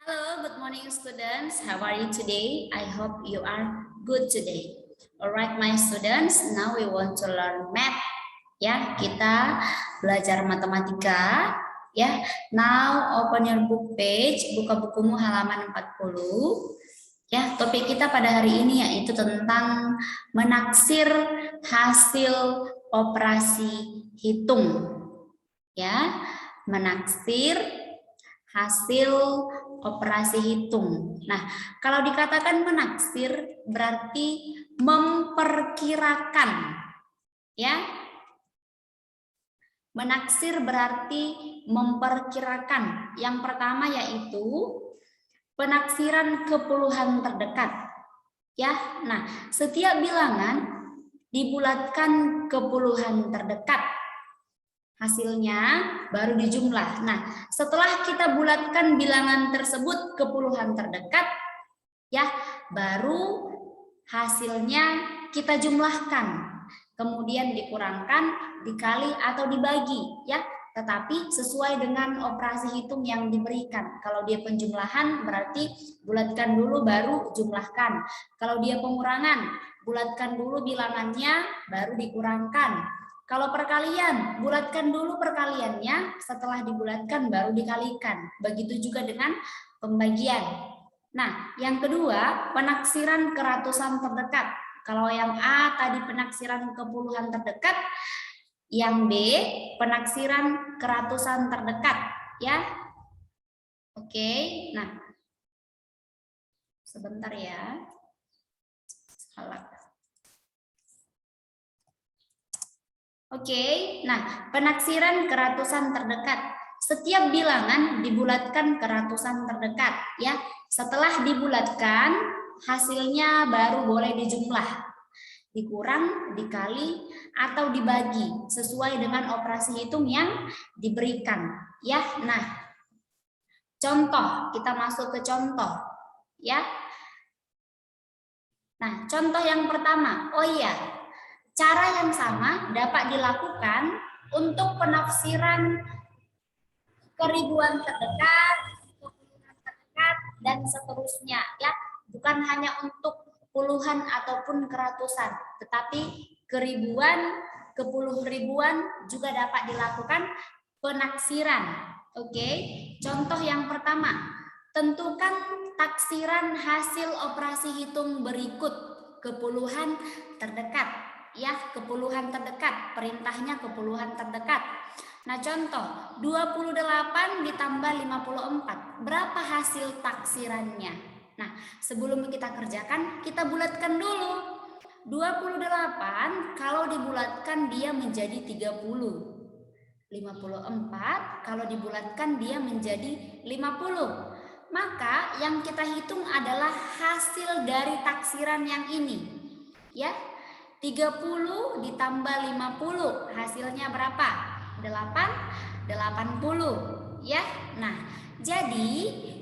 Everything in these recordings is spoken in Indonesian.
Hello, good morning students. How are you today? I hope you are good today. Alright my students, now we want to learn math. Ya, kita belajar matematika. Ya, now open your book page, buka bukumu halaman 40. Ya, topik kita pada hari ini yaitu tentang menaksir hasil operasi hitung. Ya, menaksir hasil operasi hitung. Nah, kalau dikatakan menaksir berarti memperkirakan. Ya. Menaksir berarti memperkirakan. Yang pertama yaitu penaksiran kepuluhan terdekat. Ya. Nah, setiap bilangan dibulatkan kepuluhan terdekat. Hasilnya baru dijumlah. Nah, setelah kita bulatkan bilangan tersebut ke puluhan terdekat, ya, baru hasilnya kita jumlahkan. Kemudian dikurangkan, dikali atau dibagi, ya. Tetapi sesuai dengan operasi hitung yang diberikan. Kalau dia penjumlahan berarti bulatkan dulu baru jumlahkan. Kalau dia pengurangan, bulatkan dulu bilangannya baru dikurangkan. Kalau perkalian, bulatkan dulu perkaliannya, setelah dibulatkan baru dikalikan. Begitu juga dengan pembagian. Nah, yang kedua, penaksiran keratusan terdekat. Kalau yang A tadi penaksiran kepuluhan terdekat, yang B penaksiran keratusan terdekat, ya. Oke, nah. Sebentar ya. Salah. Oke, nah penaksiran keratusan terdekat. Setiap bilangan dibulatkan keratusan terdekat, ya. Setelah dibulatkan, hasilnya baru boleh dijumlah, dikurang, dikali, atau dibagi sesuai dengan operasi hitung yang diberikan, ya. Nah, contoh, kita masuk ke contoh, ya. Nah, contoh yang pertama, oh iya. Cara yang sama dapat dilakukan untuk penafsiran keribuan terdekat, kepuluhan terdekat, dan seterusnya, ya. Bukan hanya untuk puluhan ataupun keratusan, tetapi keribuan, kepuluh ribuan juga dapat dilakukan penaksiran. Oke, contoh yang pertama, tentukan taksiran hasil operasi hitung berikut kepuluhan terdekat. Ya, kepuluhan terdekat, perintahnya kepuluhan terdekat. Nah, contoh 28 ditambah 54, berapa hasil taksirannya? Nah, sebelum kita kerjakan, kita bulatkan dulu. 28 kalau dibulatkan dia menjadi 30. 54 kalau dibulatkan dia menjadi 50. Maka yang kita hitung adalah hasil dari taksiran yang ini. Ya. 30 ditambah 50 hasilnya berapa? 8, 80, ya. Nah, jadi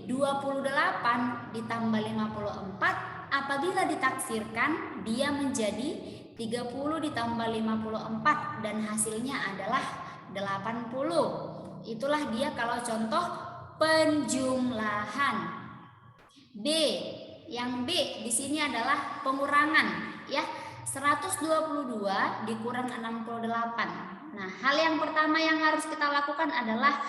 28 ditambah 54 apabila ditaksirkan dia menjadi 30 ditambah 54 dan hasilnya adalah 80. Itulah dia kalau contoh penjumlahan. B, yang B di sini adalah pengurangan, ya. 122 dikurang 68. Nah, hal yang pertama yang harus kita lakukan adalah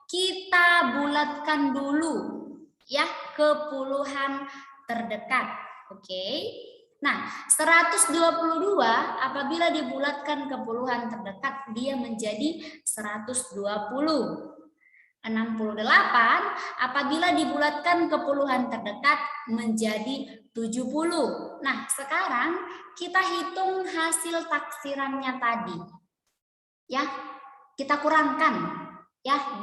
kita bulatkan dulu, ya, kepuluhan terdekat. Oke. Nah, 122 apabila dibulatkan kepuluhan terdekat dia menjadi 120. 68 apabila dibulatkan kepuluhan terdekat menjadi 70. Nah, sekarang kita hitung hasil taksirannya tadi. Ya, kita kurangkan. Ya,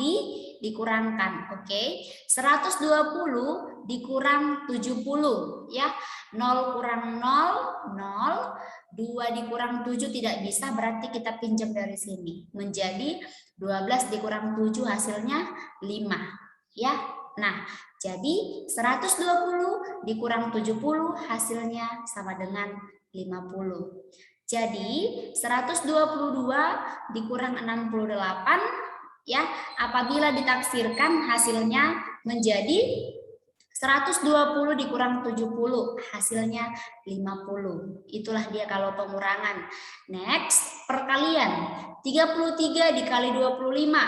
dikurangkan. Oke. 120 dikurang 70, ya. 0 kurang 0, 0. 2 dikurang 7 tidak bisa, berarti kita pinjam dari sini. Menjadi 12 dikurang 7 hasilnya 5. Ya. Nah, jadi 120 dikurang 70 hasilnya sama dengan 50. Jadi 122 dikurang 68, ya, apabila ditaksirkan hasilnya menjadi 120 dikurang 70, hasilnya 50. Itulah dia kalau pengurangan. Next, perkalian. 33 dikali 25.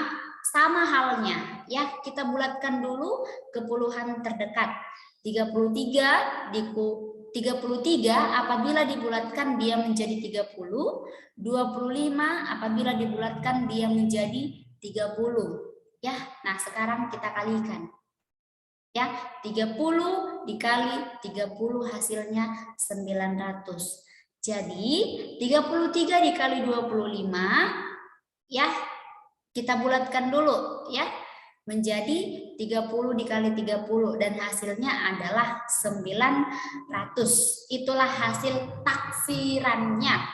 Sama halnya, ya. Kita bulatkan dulu ke puluhan terdekat. 33 apabila dibulatkan dia menjadi 30, 25 apabila dibulatkan dia menjadi 30. Ya, nah sekarang kita kalikan. Ya, 30 dikali 30 hasilnya 900. Jadi 33 dikali 25 ya, kita bulatkan dulu ya, menjadi 30 dikali 30 dan hasilnya adalah 900. Itulah hasil taksirannya.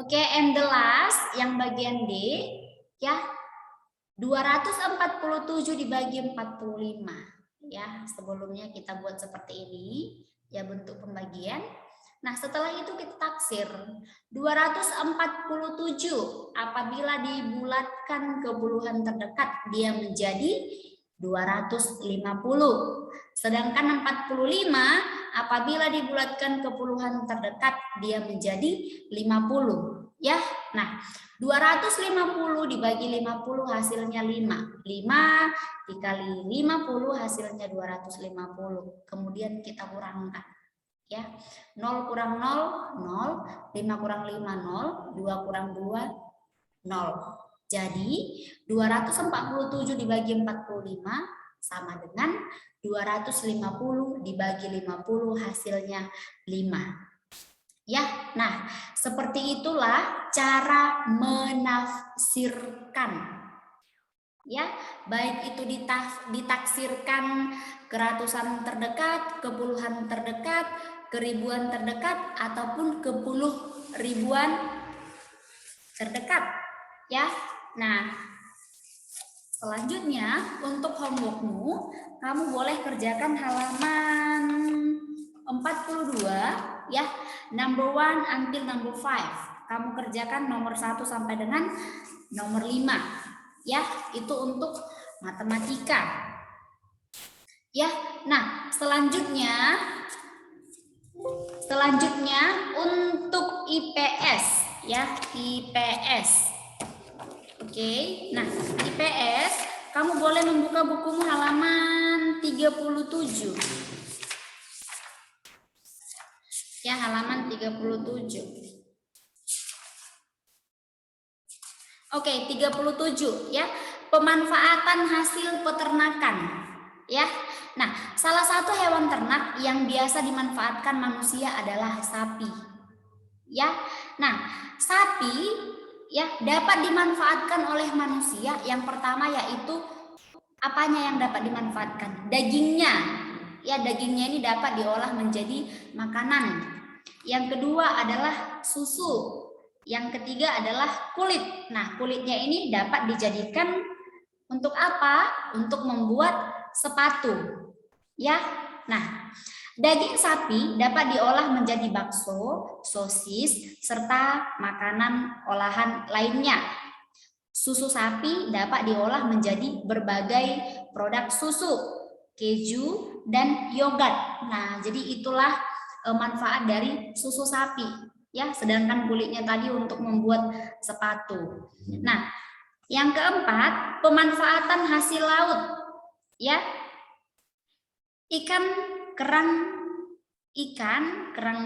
Oke, and the last yang bagian D ya. 247 dibagi 45 ya, sebelumnya kita buat seperti ini ya bentuk pembagian. Nah, setelah itu kita taksir. 247 apabila dibulatkan ke puluhan terdekat dia menjadi 250. Sedangkan 45 apabila dibulatkan ke puluhan terdekat dia menjadi 50 ya. Nah, 250 dibagi 50 hasilnya 5. 5 dikali 50 hasilnya 250. Kemudian kita kurangkan. Ya. 0 kurang 0, 0. 5 kurang 5, 0. 2 kurang 2, 0. Jadi 247 dibagi 45 sama dengan 250 dibagi 50 hasilnya 5. Ya, nah seperti itulah cara menafsirkan. Ya, baik itu ditaksirkan ke ratusan terdekat, ke puluhan terdekat, ke ribuan terdekat, ataupun ke puluh ribuan terdekat. Ya, nah selanjutnya untuk homeworkmu, kamu boleh kerjakan halaman 42 ya, number 1 until number 5. Kamu kerjakan nomor 1 sampai dengan nomor 5 ya, itu untuk matematika. Ya, nah selanjutnya untuk IPS ya, IPS. Oke, nah IPS kamu boleh membuka bukumu halaman 37. Ya, halaman 37. Oke, 37 ya. Pemanfaatan hasil peternakan. Ya. Nah, salah satu hewan ternak yang biasa dimanfaatkan manusia adalah sapi. Ya. Nah, sapi ya dapat dimanfaatkan oleh manusia. Yang pertama yaitu apanya yang dapat dimanfaatkan? Dagingnya. Ya, dagingnya ini dapat diolah menjadi makanan. Yang kedua adalah susu. Yang ketiga adalah kulit. Nah, kulitnya ini dapat dijadikan untuk apa? Untuk membuat sepatu. Ya. Nah, daging sapi dapat diolah menjadi bakso, sosis, serta makanan olahan lainnya. Susu sapi dapat diolah menjadi berbagai produk susu, keju, dan yogurt. Nah, jadi itulah manfaat dari susu sapi ya, sedangkan kulitnya tadi untuk membuat sepatu. Nah, yang keempat, pemanfaatan hasil laut ya. Kerang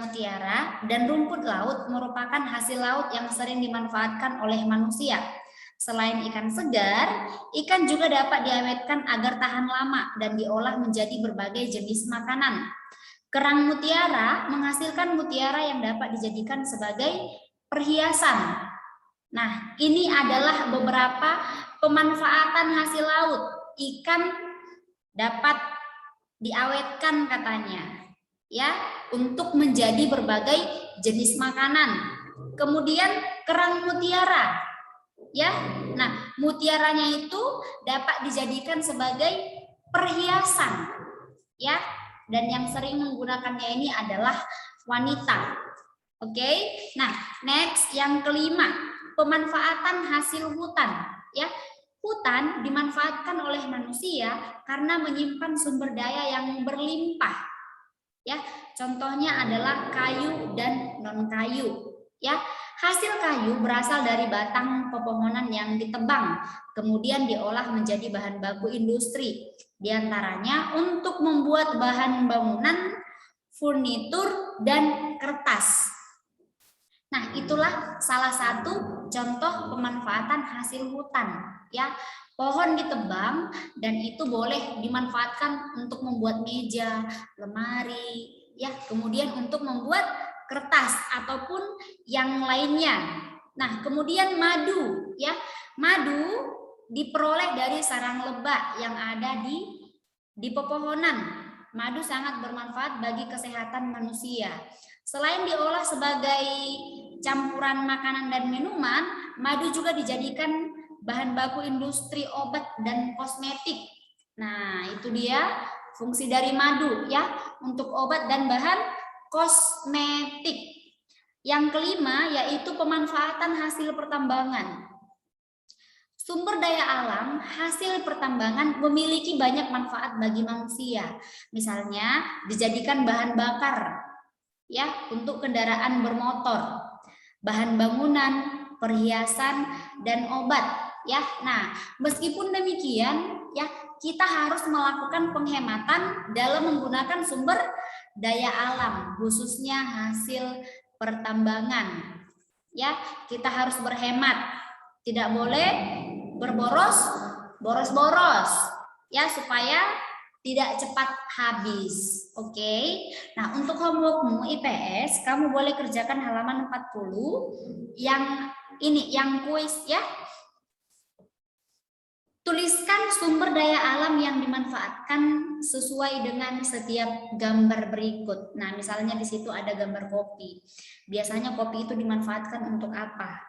mutiara dan rumput laut merupakan hasil laut yang sering dimanfaatkan oleh manusia. Selain ikan segar, ikan juga dapat diawetkan agar tahan lama dan diolah menjadi berbagai jenis makanan. Kerang mutiara menghasilkan mutiara yang dapat dijadikan sebagai perhiasan. Nah, ini adalah beberapa pemanfaatan hasil laut. Ikan dapat diawetkan katanya, ya, untuk menjadi berbagai jenis makanan. Kemudian kerang mutiara, ya. Nah, mutiaranya itu dapat dijadikan sebagai perhiasan, ya. Dan yang sering menggunakannya ini adalah wanita. Oke. Nah, next yang kelima, pemanfaatan hasil hutan, ya. Hutan dimanfaatkan oleh manusia karena menyimpan sumber daya yang berlimpah. Ya, contohnya adalah kayu dan non kayu. Ya, hasil kayu berasal dari batang pepohonan yang ditebang, kemudian diolah menjadi bahan baku industri. Di antaranya untuk membuat bahan bangunan, furnitur, dan kertas. Nah, itulah salah satu contoh pemanfaatan hasil hutan, ya. Pohon ditebang dan itu boleh dimanfaatkan untuk membuat meja, lemari, ya, kemudian untuk membuat kertas ataupun yang lainnya. Nah, kemudian madu, ya. Madu diperoleh dari sarang lebah yang ada di pepohonan. Madu sangat bermanfaat bagi kesehatan manusia. Selain diolah sebagai campuran makanan dan minuman, madu juga dijadikan bahan baku industri obat dan kosmetik. Nah, itu dia fungsi dari madu, ya, untuk obat dan bahan kosmetik. Yang kelima yaitu pemanfaatan hasil pertambangan. Sumber daya alam hasil pertambangan memiliki banyak manfaat bagi manusia. Misalnya dijadikan bahan bakar, ya, untuk kendaraan bermotor, bahan bangunan, perhiasan, dan obat, ya. Nah, meskipun demikian, ya, kita harus melakukan penghematan dalam menggunakan sumber daya alam, khususnya hasil pertambangan. Ya, kita harus berhemat. Tidak boleh boros-boros, ya, supaya tidak cepat habis. Oke. Nah, untuk homeworkmu IPS, kamu boleh kerjakan halaman 40 yang ini, yang kuis, ya. Tuliskan sumber daya alam yang dimanfaatkan sesuai dengan setiap gambar berikut. Nah, misalnya di situ ada gambar kopi. Biasanya kopi itu dimanfaatkan untuk apa?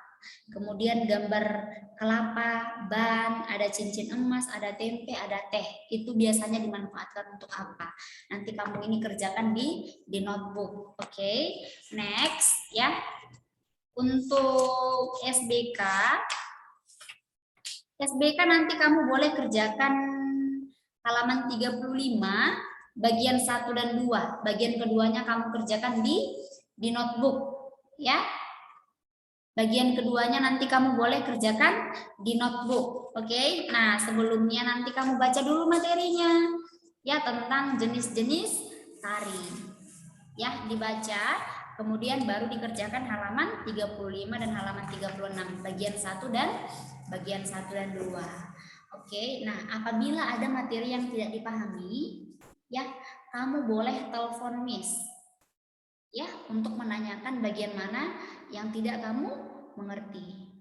Kemudian gambar kelapa, ban, ada cincin emas, ada tempe, ada teh. Itu biasanya dimanfaatkan untuk apa? Nanti kamu ini kerjakan di notebook. Oke. Next, ya. Untuk SBK nanti kamu boleh kerjakan halaman 35 bagian 1 dan 2. Bagian keduanya kamu kerjakan di notebook, ya. Bagian keduanya nanti kamu boleh kerjakan di notebook. Oke. Nah, sebelumnya nanti kamu baca dulu materinya, ya, tentang jenis-jenis tari. Ya, dibaca, kemudian baru dikerjakan halaman 35 dan halaman 36, bagian 1 dan 2. Oke. Nah, apabila ada materi yang tidak dipahami, ya, kamu boleh telepon Miss, ya, untuk menanyakan bagian mana yang tidak kamu mengerti.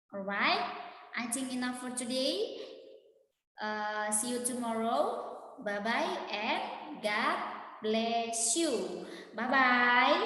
Alright, I think enough for today. See you tomorrow. Bye bye and God bless you. Bye bye.